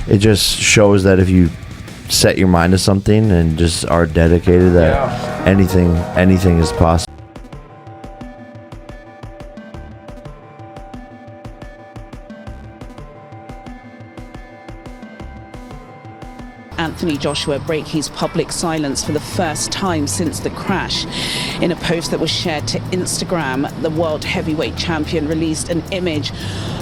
it just shows that if you set your mind to something and just are dedicated, that anything is possible. Anthony Joshua break his public silence for the first time since the crash. In a post that was shared to Instagram, the world heavyweight champion released an image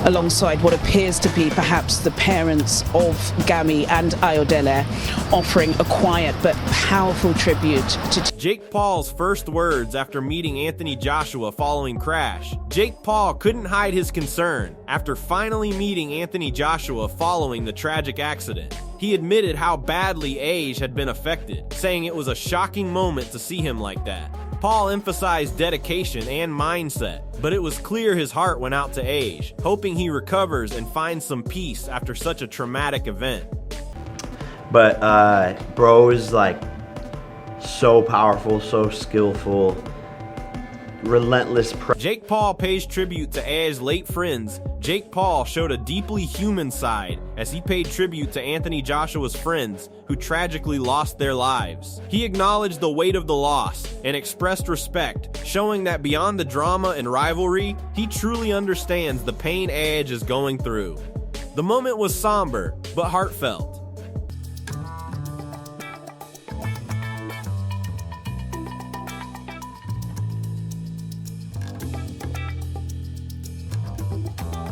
alongside what appears to be perhaps the parents of Gami and Ayodele, offering a quiet but powerful tribute to Jake Paul's first words after meeting Anthony Joshua following crash. Jake Paul couldn't hide his concern after finally meeting Anthony Joshua following the tragic accident. He admitted how badly Age had been affected, saying it was a shocking moment to see him like that. Paul emphasized dedication and mindset, but it was clear his heart went out to Age, hoping he recovers and finds some peace after such a traumatic event. But bro is like so powerful, so skillful, relentless. Jake Paul pays tribute to Age's late friends. Jake Paul showed a deeply human side as he paid tribute to Anthony Joshua's friends who tragically lost their lives. He acknowledged the weight of the loss and expressed respect, showing that beyond the drama and rivalry, he truly understands the pain Age is going through. The moment was somber, but heartfelt.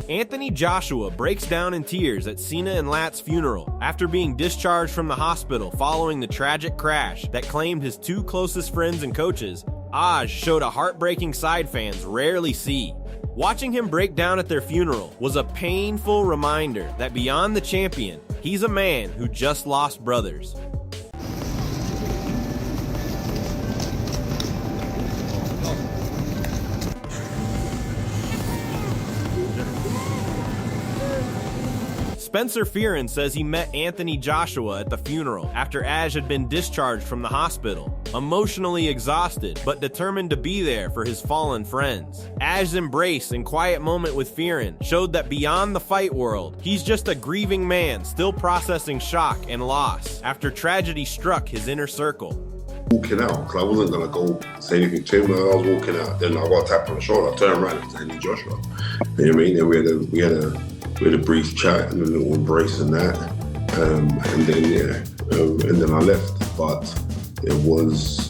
Anthony Joshua breaks down in tears at Cena and Lat's funeral after being discharged from the hospital following the tragic crash that claimed his two closest friends and coaches. Aj showed a heartbreaking side fans rarely see. Watching him break down at their funeral was a painful reminder that beyond the champion, he's a man who just lost brothers. Spencer Fearon says he met Anthony Joshua at the funeral after Aj had been discharged from the hospital, emotionally exhausted but determined to be there for his fallen friends. Aj's embrace and quiet moment with Fearon showed that beyond the fight world, he's just a grieving man still processing shock and loss after tragedy struck his inner circle. Walking out, because I wasn't going to go say anything to him. When I was walking out, then I got tapped on the shoulder. I turned around and it was Anthony Joshua. You know what I mean? And we had a brief chat and a little embrace and that, and then I left. But it was,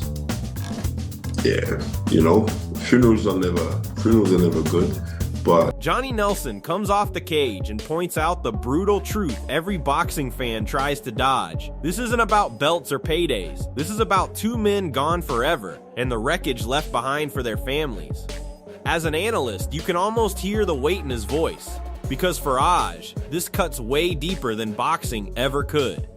funerals are never good. But Johnny Nelson comes off the cage and points out the brutal truth every boxing fan tries to dodge. This isn't about belts or paydays. This is about two men gone forever and the wreckage left behind for their families. As an analyst, you can almost hear the weight in his voice. Because for Aj, this cuts way deeper than boxing ever could.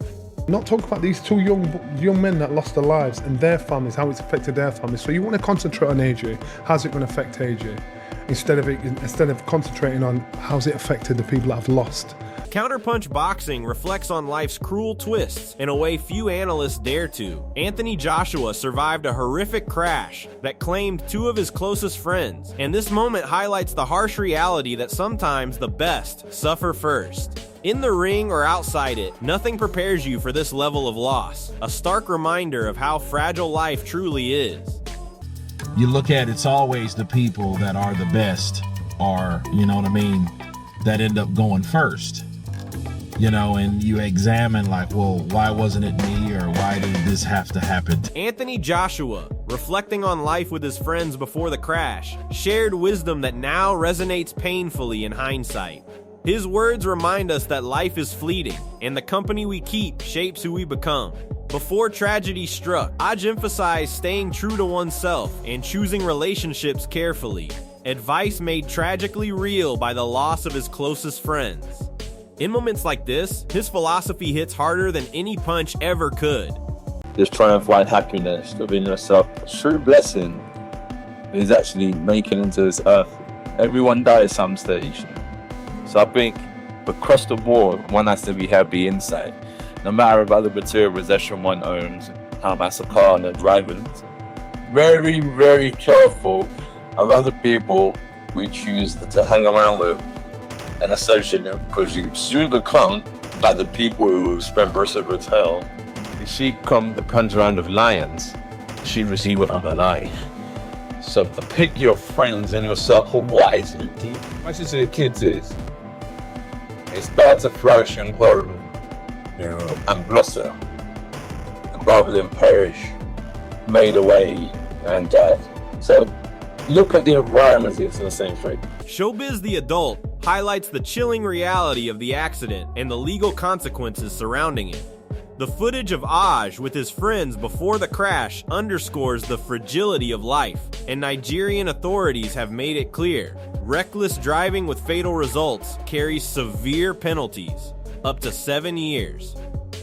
Not talk about these two young men that lost their lives and their families, how it's affected their families. So you want to concentrate on AJ. How's it going to affect AJ? Instead of concentrating on how's it affected the people that have lost. Counterpunch Boxing reflects on life's cruel twists in a way few analysts dare to. Anthony Joshua survived a horrific crash that claimed two of his closest friends, and this moment highlights the harsh reality that sometimes the best suffer first. In the ring or outside it, nothing prepares you for this level of loss, a stark reminder of how fragile life truly is. You look at it's always the people that are the best, or, that end up going first. And you examine like, well, why wasn't it me, or why did this have to happen? Anthony Joshua, reflecting on life with his friends before the crash, shared wisdom that now resonates painfully in hindsight. His words remind us that life is fleeting, and the company we keep shapes who we become. Before tragedy struck, Aj emphasized staying true to oneself and choosing relationships carefully, advice made tragically real by the loss of his closest friends. In moments like this, his philosophy hits harder than any punch ever could. Just trying to find happiness within yourself. A true blessing is actually making it into this earth. Everyone dies at some stage. So I think across the board, one has to be happy inside. No matter about the material possession one owns, how that's a car and a driving. Very, very careful of other people we choose to hang around with and associate them, because you soon become like the people who spend Bristol Hotel. If she comes around with lions, she receive it on her eye. So pick your friends and your circle wisely. My sister the kids is it starts to flourish and grow, and blossom, rather than perish, made away and died. So look at the environment, it's the same thing. Showbiz the Adult highlights the chilling reality of the accident and the legal consequences surrounding it. The footage of Aj with his friends before the crash underscores the fragility of life, and Nigerian authorities have made it clear. Reckless driving with fatal results carries severe penalties, up to 7 years.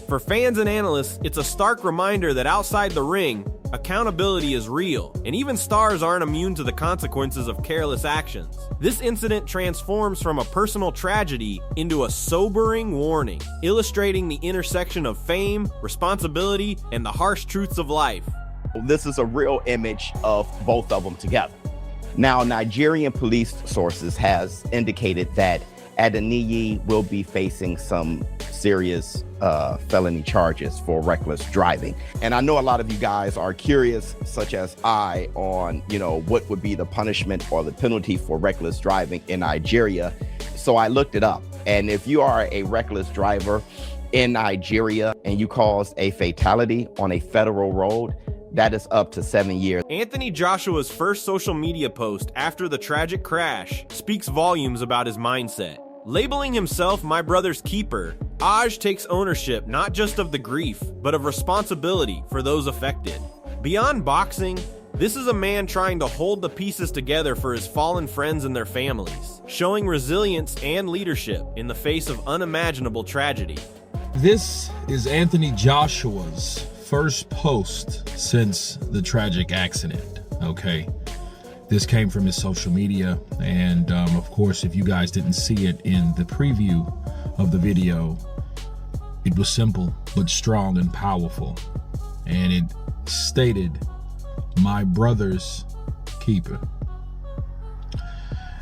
For fans and analysts, it's a stark reminder that outside the ring, accountability is real, and even stars aren't immune to the consequences of careless actions. This incident transforms from a personal tragedy into a sobering warning, illustrating the intersection of fame, responsibility, and the harsh truths of life. This is a real image of both of them together. Now, Nigerian police sources has indicated that Adeniyi will be facing some serious felony charges for reckless driving. And I know a lot of you guys are curious, such as I, on, what would be the punishment or the penalty for reckless driving in Nigeria. So I looked it up. And if you are a reckless driver in Nigeria and you cause a fatality on a federal road, that is up to 7 years. Anthony Joshua's first social media post after the tragic crash speaks volumes about his mindset. Labeling himself my brother's keeper, Aj takes ownership not just of the grief, but of responsibility for those affected. Beyond boxing, this is a man trying to hold the pieces together for his fallen friends and their families, showing resilience and leadership in the face of unimaginable tragedy. This is Anthony Joshua's first post since the tragic accident, okay? This came from his social media, and of course, if you guys didn't see it in the preview of the video, it was simple but strong and powerful, and it stated, "My brother's keeper."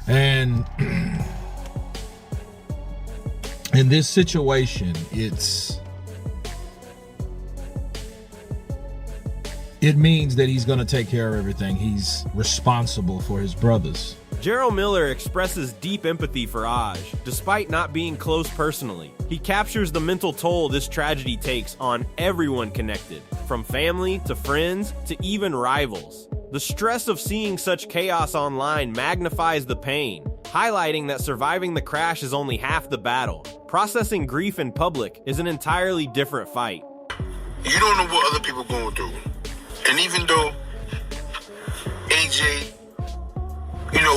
And in this situation, it means that he's going to take care of everything. He's responsible for his brothers. Gerald Miller expresses deep empathy for Aj, despite not being close personally. He captures the mental toll this tragedy takes on everyone connected, from family to friends to even rivals. The stress of seeing such chaos online magnifies the pain, highlighting that surviving the crash is only half the battle. Processing grief in public is an entirely different fight. You don't know what other people are going through. And even though AJ,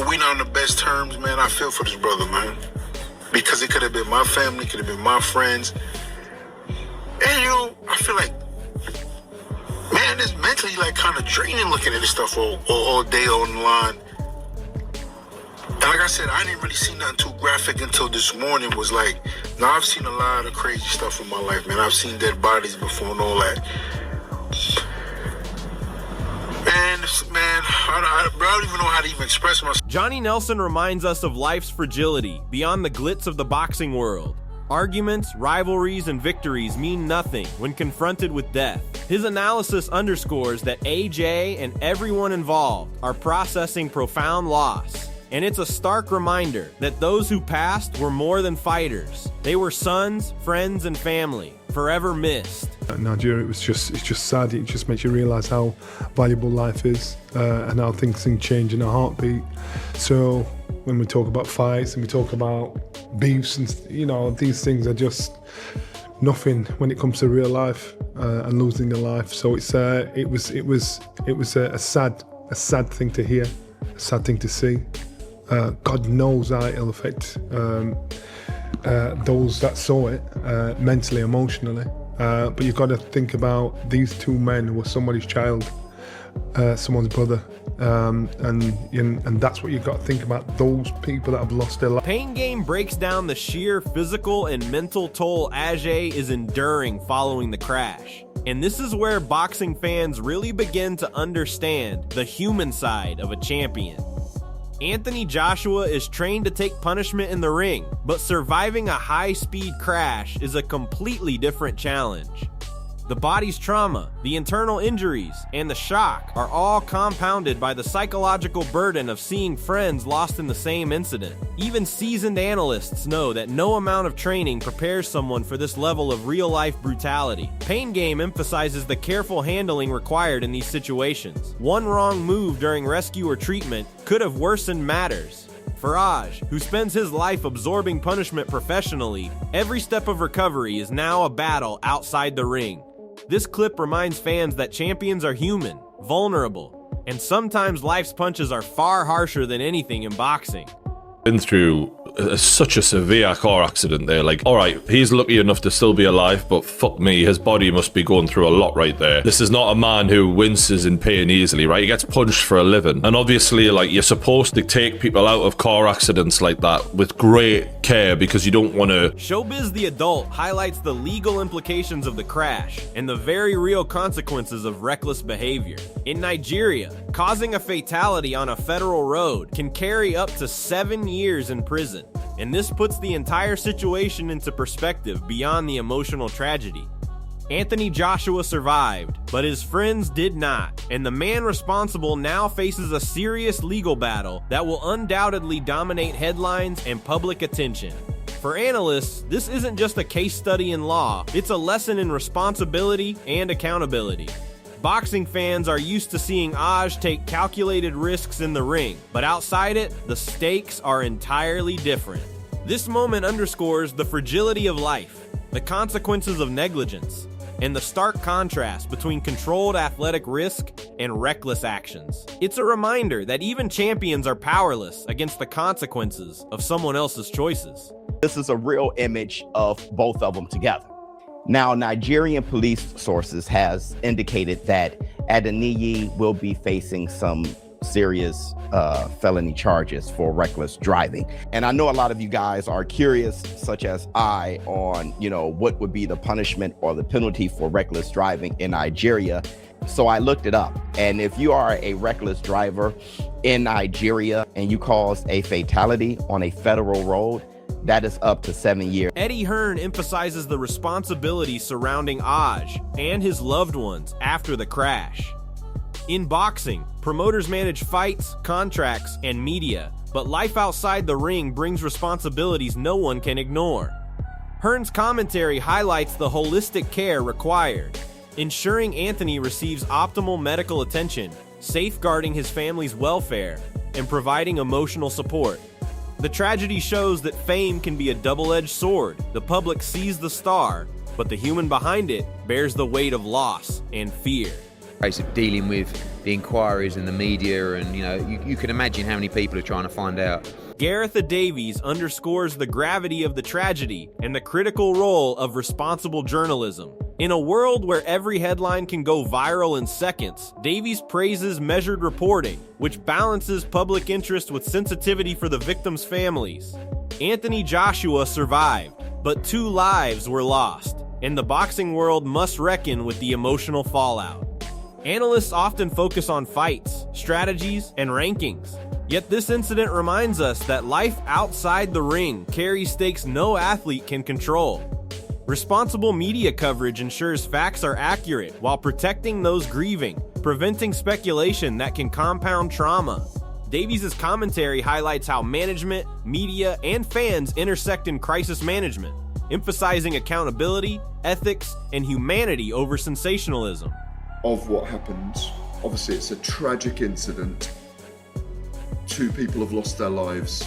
we're not on the best terms, man, I feel for this brother, man. Because it could have been my family, could have been my friends. And, I feel like, man, it's mentally, kind of draining looking at this stuff all day online. And like I said, I didn't really see nothing too graphic until this morning. Now I've seen a lot of crazy stuff in my life, man. I've seen dead bodies before and all that. And, man, I don't even know how to even express myself. Johnny Nelson reminds us of life's fragility beyond the glitz of the boxing world. Arguments, rivalries, and victories mean nothing when confronted with death. His analysis underscores that AJ and everyone involved are processing profound loss. And it's a stark reminder that those who passed were more than fighters. They were sons, friends, and family, forever missed. Nigeria, it's just sad. It just makes you realise how valuable life is and how things can change in a heartbeat. So when we talk about fights and we talk about beefs and these things are just nothing when it comes to real life and losing a life. So it was a sad thing to hear, a sad thing to see. God knows how it'll affect those that saw it mentally, emotionally. But you've got to think about these two men who were somebody's child, someone's brother, and that's what you've got to think about, those people that have lost their life. Pain Game breaks down the sheer physical and mental toll Ajay is enduring following the crash. And this is where boxing fans really begin to understand the human side of a champion. Anthony Joshua is trained to take punishment in the ring, but surviving a high-speed crash is a completely different challenge. The body's trauma, the internal injuries, and the shock are all compounded by the psychological burden of seeing friends lost in the same incident. Even seasoned analysts know that no amount of training prepares someone for this level of real-life brutality. Pain Game emphasizes the careful handling required in these situations. One wrong move during rescue or treatment could have worsened matters. For Aj, who spends his life absorbing punishment professionally, every step of recovery is now a battle outside the ring. This clip reminds fans that champions are human, vulnerable, and sometimes life's punches are far harsher than anything in boxing. Been through such a severe car accident there. Like, all right, he's lucky enough to still be alive, but fuck me, his body must be going through a lot right there. This is not a man who winces in pain easily, right? He gets punched for a living. And obviously, like, you're supposed to take people out of car accidents like that with great care because you don't want to... Showbiz the Adult highlights the legal implications of the crash and the very real consequences of reckless behavior. In Nigeria, causing a fatality on a federal road can carry up to 7 years in prison. And this puts the entire situation into perspective beyond the emotional tragedy. Anthony Joshua survived, but his friends did not, and the man responsible now faces a serious legal battle that will undoubtedly dominate headlines and public attention. For analysts, this isn't just a case study in law, it's a lesson in responsibility and accountability. Boxing fans are used to seeing Aj take calculated risks in the ring, but outside it, the stakes are entirely different. This moment underscores the fragility of life, the consequences of negligence, and the stark contrast between controlled athletic risk and reckless actions. It's a reminder that even champions are powerless against the consequences of someone else's choices. This is a real image of both of them together. Now, Nigerian police sources has indicated that Adeniyi will be facing some serious felony charges for reckless driving. And I know a lot of you guys are curious, such as I, on, what would be the punishment or the penalty for reckless driving in Nigeria. So I looked it up. And if you are a reckless driver in Nigeria and you cause a fatality on a federal road, that is up to 7 years. Eddie Hearn emphasizes the responsibility surrounding Aj and his loved ones after the crash. In boxing, promoters manage fights, contracts, and media, but life outside the ring brings responsibilities no one can ignore. Hearn's commentary highlights the holistic care required, ensuring Anthony receives optimal medical attention, safeguarding his family's welfare, and providing emotional support. The tragedy shows that fame can be a double-edged sword. The public sees the star, but the human behind it bears the weight of loss and fear. Of dealing with the inquiries and the media, and you can imagine how many people are trying to find out. Garetha Davies underscores the gravity of the tragedy and the critical role of responsible journalism. In a world where every headline can go viral in seconds, Davies praises measured reporting, which balances public interest with sensitivity for the victims' families. Anthony Joshua survived, but 2 lives were lost, and the boxing world must reckon with the emotional fallout. Analysts often focus on fights, strategies, and rankings. Yet this incident reminds us that life outside the ring carries stakes no athlete can control. Responsible media coverage ensures facts are accurate while protecting those grieving, preventing speculation that can compound trauma. Davies' commentary highlights how management, media, and fans intersect in crisis management, emphasizing accountability, ethics, and humanity over sensationalism. Of what happened, obviously it's a tragic incident. 2 people have lost their lives.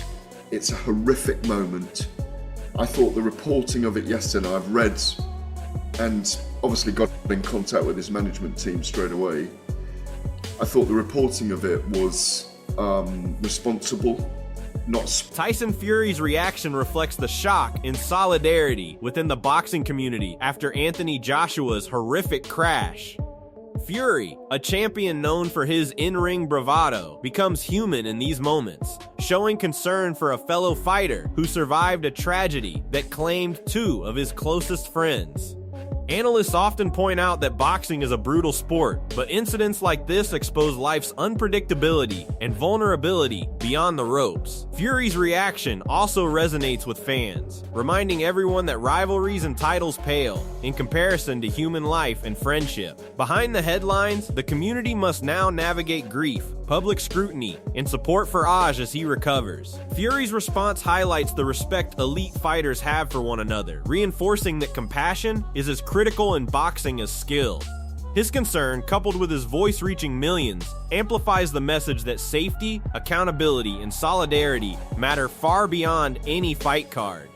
It's a horrific moment. I thought the reporting of it yesterday, I've read and obviously got in contact with his management team straight away. I thought the reporting of it was responsible. Tyson Fury's reaction reflects the shock and solidarity within the boxing community after Anthony Joshua's horrific crash. Fury, a champion known for his in-ring bravado, becomes human in these moments, showing concern for a fellow fighter who survived a tragedy that claimed 2 of his closest friends. Analysts often point out that boxing is a brutal sport, but incidents like this expose life's unpredictability and vulnerability beyond the ropes. Fury's reaction also resonates with fans, reminding everyone that rivalries and titles pale in comparison to human life and friendship. Behind the headlines, the community must now navigate grief, public scrutiny, and support for Aj as he recovers. Fury's response highlights the respect elite fighters have for one another, reinforcing that compassion is as critical in boxing as skill. His concern, coupled with his voice reaching millions, amplifies the message that safety, accountability, and solidarity matter far beyond any fight card.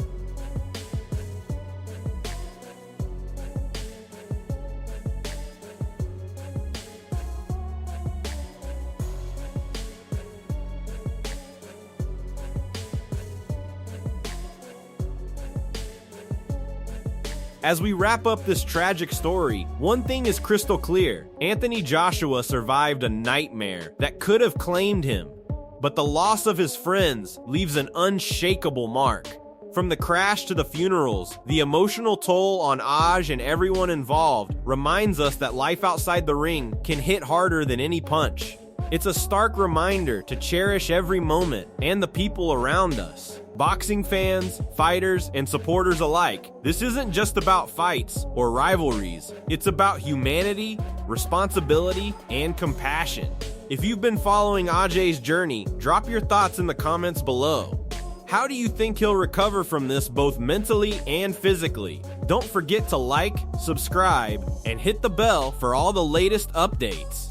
As we wrap up this tragic story, one thing is crystal clear. Anthony Joshua survived a nightmare that could have claimed him, but the loss of his friends leaves an unshakable mark. From the crash to the funerals, the emotional toll on Aj and everyone involved reminds us that life outside the ring can hit harder than any punch. It's a stark reminder to cherish every moment and the people around us. Boxing fans, fighters, and supporters alike, this isn't just about fights or rivalries. It's about humanity, responsibility, and compassion. If you've been following Ajay's journey, drop your thoughts in the comments below. How do you think he'll recover from this both mentally and physically? Don't forget to like, subscribe, and hit the bell for all the latest updates.